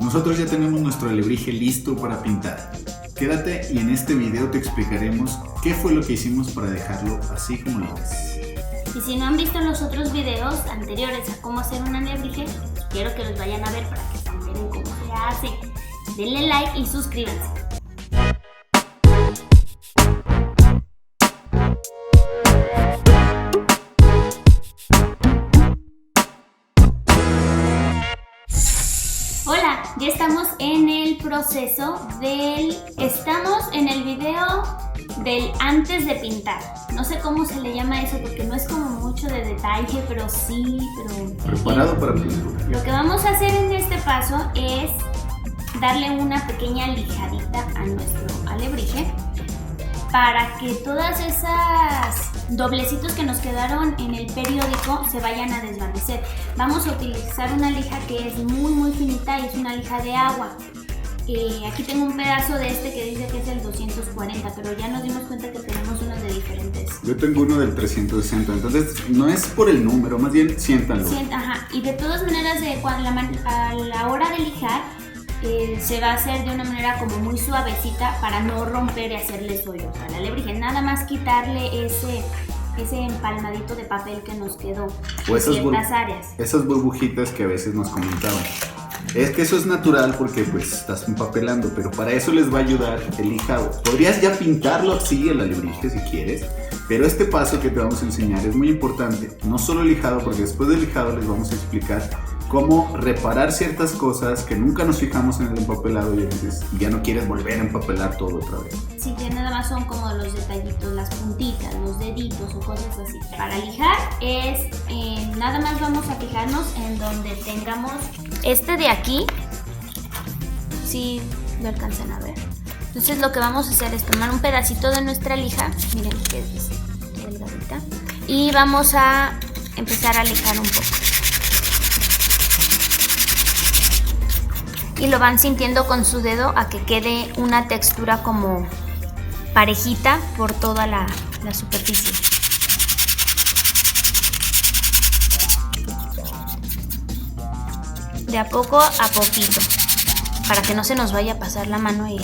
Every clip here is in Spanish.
Nosotros ya tenemos nuestro alebrije listo para pintar. Quédate y en este video te explicaremos qué fue lo que hicimos para dejarlo así como lo ves. Y si no han visto los otros videos anteriores a cómo hacer un alebrije, quiero que los vayan a ver para que se enteren cómo se hace. Denle like y suscríbanse. Hola, ya estamos en el proceso estamos en el video del antes de pintar. No sé cómo se le llama eso porque no es como mucho de detalle, pero sí, Preparado para pintura. Lo que vamos a hacer en este paso es darle una pequeña lijadita a nuestro alebrije para que todas esas doblecitos que nos quedaron en el periódico se vayan a desvanecer. Vamos a utilizar una lija que es muy finita y es una lija de agua. Aquí tengo un pedazo de este que dice que es el 240, pero ya nos dimos cuenta que tenemos unos de diferentes. Yo tengo uno del 360, entonces no es por el número, más bien siéntanlo. Ajá. Y de todas maneras, a la hora de lijar, se va a hacer de una manera como muy suavecita para no romper y hacerle hoyos al alebrije. Nada más quitarle ese empalmadito de papel que nos quedó en ciertas áreas. Esas burbujitas que a veces nos comentaban. Es que eso es natural porque pues estás empapelando, pero para eso les va a ayudar el lijado. Podrías ya pintarlo así el alebrije si quieres, pero este paso que te vamos a enseñar es muy importante. No solo el lijado, porque después del lijado les vamos a explicar cómo reparar ciertas cosas que nunca nos fijamos en el empapelado y a veces ya no quieres volver a empapelar todo otra vez. Sí, que nada más son como los detallitos, las puntitas, los deditos o cosas así. Para lijar nada más vamos a fijarnos en donde tengamos este de aquí. Sí, lo alcanzan a ver. Entonces lo que vamos a hacer es tomar un pedacito de nuestra lija, miren que es delgadita, y vamos a empezar a lijar un poco. Y lo van sintiendo con su dedo a que quede una textura como parejita por toda la superficie. De a poco a poquito, para que no se nos vaya a pasar la mano y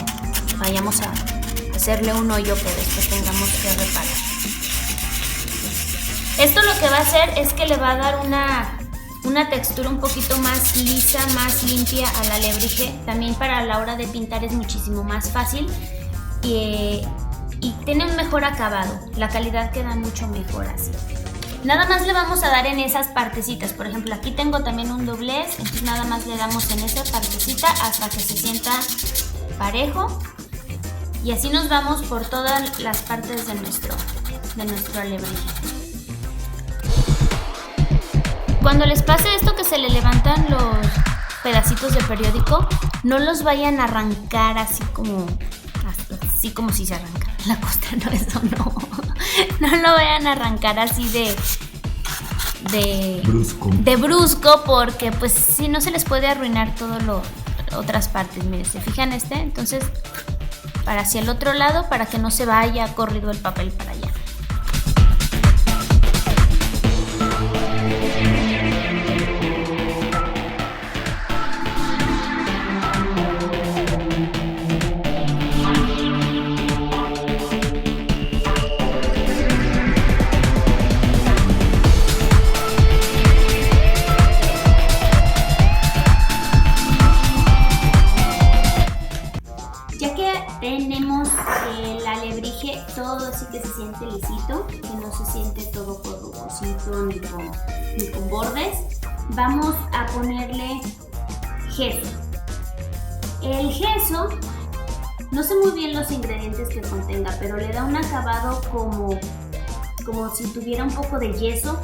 vayamos a hacerle un hoyo que después tengamos que reparar. Esto lo que va a hacer es que le va a dar una textura un poquito más lisa, más limpia al alebrije. También para la hora de pintar es muchísimo más fácil y tiene un mejor acabado. La calidad queda mucho mejor así. Nada más le vamos a dar en esas partecitas. Por ejemplo, aquí tengo también un doblez, entonces nada más le damos en esa partecita hasta que se sienta parejo. Y así nos vamos por todas las partes de nuestro alebrije. Cuando les pase esto que se le levantan los pedacitos de periódico, no los vayan a arrancar así como si se arrancara la costa, no, eso no. No lo vayan a arrancar así de brusco, porque pues si no se les puede arruinar todo otras partes. Miren, ¿se fijan entonces para hacia el otro lado para que no se vaya corrido el papel para allá. Tenemos el alebrije todo así que se siente lisito, que no se siente todo corrugosito ni con bordes. Vamos a ponerle gesso. El gesso, no sé muy bien los ingredientes que contenga, pero le da un acabado como si tuviera un poco de yeso,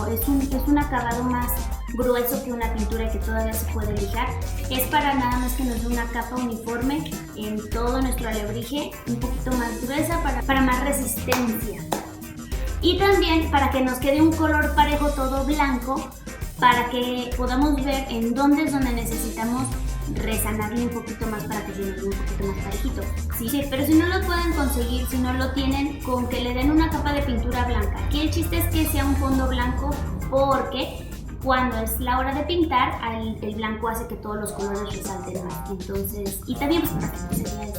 es un acabado más grueso que una pintura que todavía se puede lijar. Es para nada más que nos dé una capa uniforme en todo nuestro alebrije, un poquito más gruesa para más resistencia. Y también para que nos quede un color parejo todo blanco, para que podamos ver en dónde es donde necesitamos resanarle un poquito más para que se nos dé un poquito más parejito. Sí, pero si no lo pueden conseguir, si no lo tienen, con que le den una capa de pintura blanca. Aquí el chiste es que sea un fondo blanco porque cuando es la hora de pintar, el blanco hace que todos los colores resalten más. Entonces, y también pues, sería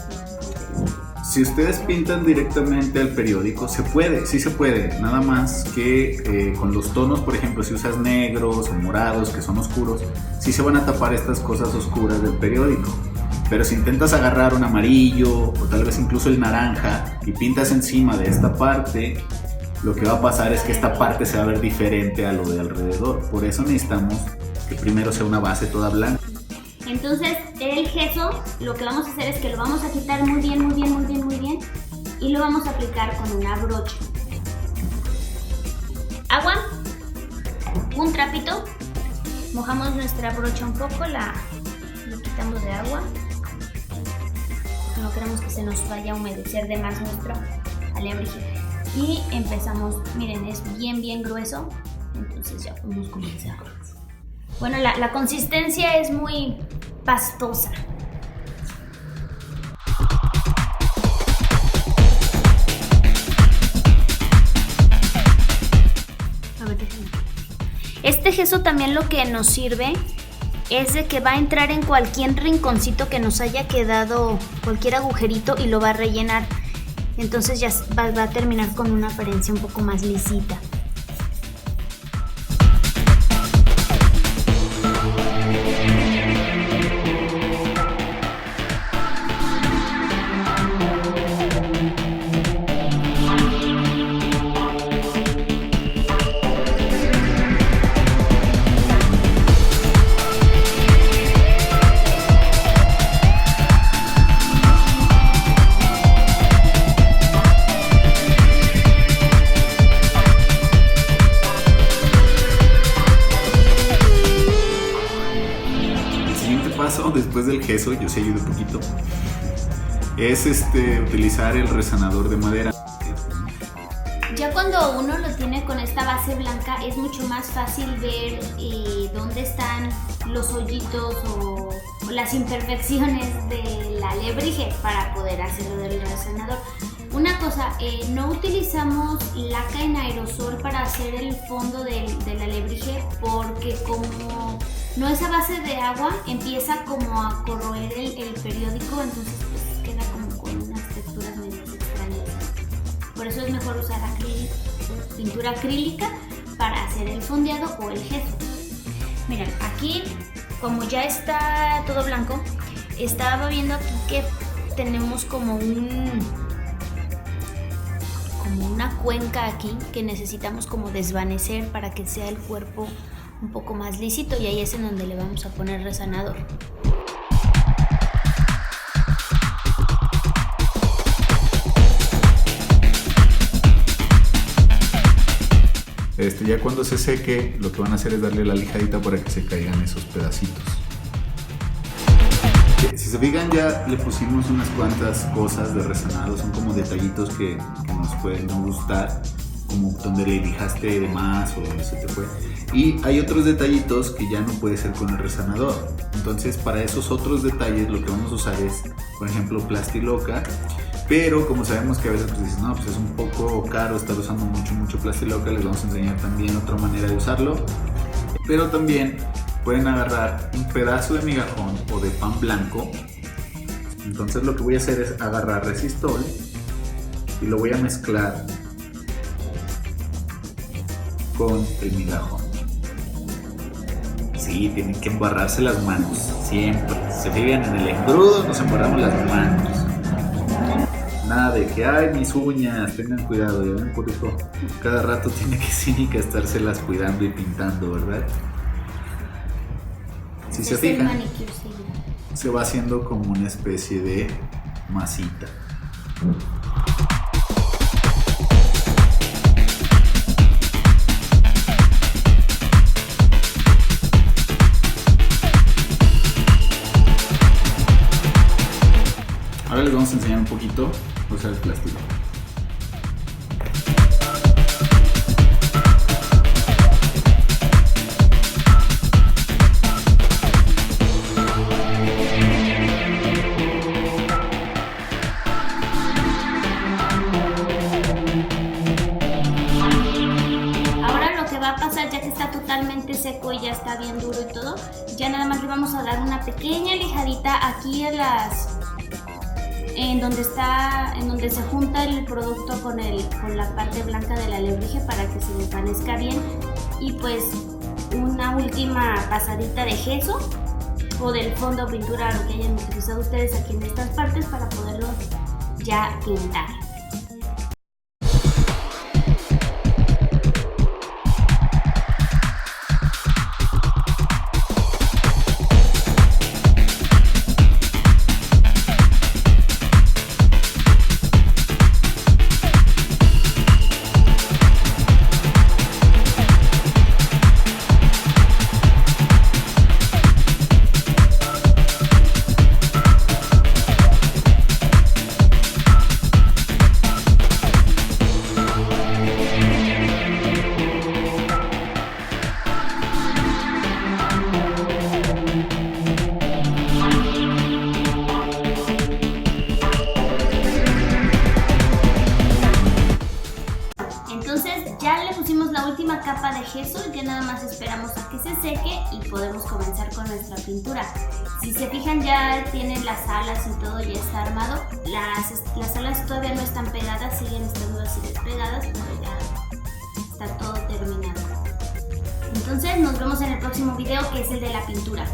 si ustedes pintan directamente al periódico, se puede, sí se puede, nada más que con los tonos, por ejemplo, si usas negros o morados que son oscuros, sí se van a tapar estas cosas oscuras del periódico. Pero si intentas agarrar un amarillo o tal vez incluso el naranja y pintas encima de esta parte, lo que va a pasar es que esta parte se va a ver diferente a lo de alrededor. Por eso necesitamos que primero sea una base toda blanca. Entonces el gesso lo que vamos a hacer es que lo vamos a quitar muy bien y lo vamos a aplicar con una brocha. Agua, un trapito, mojamos nuestra brocha un poco, lo quitamos de agua. No queremos que se nos vaya a humedecer de más nuestro alebrije. Y empezamos, miren, es bien grueso, entonces ya podemos comenzar. Bueno, la consistencia es muy pastosa. A ver, déjame. Este gesso también lo que nos sirve es de que va a entrar en cualquier rinconcito que nos haya quedado, cualquier agujerito, y lo va a rellenar. Entonces ya va a terminar con una apariencia un poco más lisita. Después del gesso, yo sí ayudo un poquito, es utilizar el resanador de madera. Ya cuando uno lo tiene con esta base blanca es mucho más fácil ver dónde están los hoyitos o las imperfecciones del alebrije para poder hacerlo del resanador. Una cosa, no utilizamos laca en aerosol para hacer el fondo del alebrije porque como no es a base de agua, empieza como a corroer el periódico, entonces pues queda como con unas texturas medio extrañas. Por eso es mejor usar pintura acrílica para hacer el fondeado o el gesso. Miren, aquí como ya está todo blanco, estaba viendo aquí que tenemos como una cuenca aquí que necesitamos como desvanecer para que sea el cuerpo un poco más lisito, y ahí es en donde le vamos a poner resanador. Ya cuando se seque, lo que van a hacer es darle la lijadita para que se caigan esos pedacitos. Si se fijan, ya le pusimos unas cuantas cosas de resanado, son como detallitos que nos pueden no gustar, como donde le lijaste de más o donde se te fue. Y hay otros detallitos que ya no puede ser con el resanador. Entonces, para esos otros detalles lo que vamos a usar es, por ejemplo, Plastiloca. Pero como sabemos que a veces pues dices, no, pues es un poco caro estar usando mucho Plastiloca, les vamos a enseñar también otra manera de usarlo. Pero también pueden agarrar un pedazo de migajón o de pan blanco. Entonces lo que voy a hacer es agarrar resistol y lo voy a mezclar con el migajón. Sí, tienen que embarrarse las manos, siempre. Se fijan, en el engrudo nos embarramos las manos. Nada de que, ay, mis uñas, tengan cuidado, ya ven, por eso cada rato tiene que sí que estárselas cuidando y pintando, ¿verdad? Si se fijan, se va haciendo como una especie de masita. Ahora les vamos a enseñar un poquito a usar el plástico. Ahora lo que va a pasar, ya que está totalmente seco y a dar una pequeña lijadita aquí en donde se junta el producto con la parte blanca del alebrije para que se desvanezca bien, y pues una última pasadita de gesso o del fondo o pintura, lo que hayan utilizado ustedes aquí en estas partes para poderlo ya pintar. Entonces ya le pusimos la última capa de gesso, ya nada más esperamos a que se seque y podemos comenzar con nuestra pintura. Si se fijan, ya tienen las alas y todo, ya está armado. Las alas todavía no están pegadas, siguen estando así despegadas, pero ya está todo terminado. Entonces nos vemos en el próximo video, que es el de la pintura.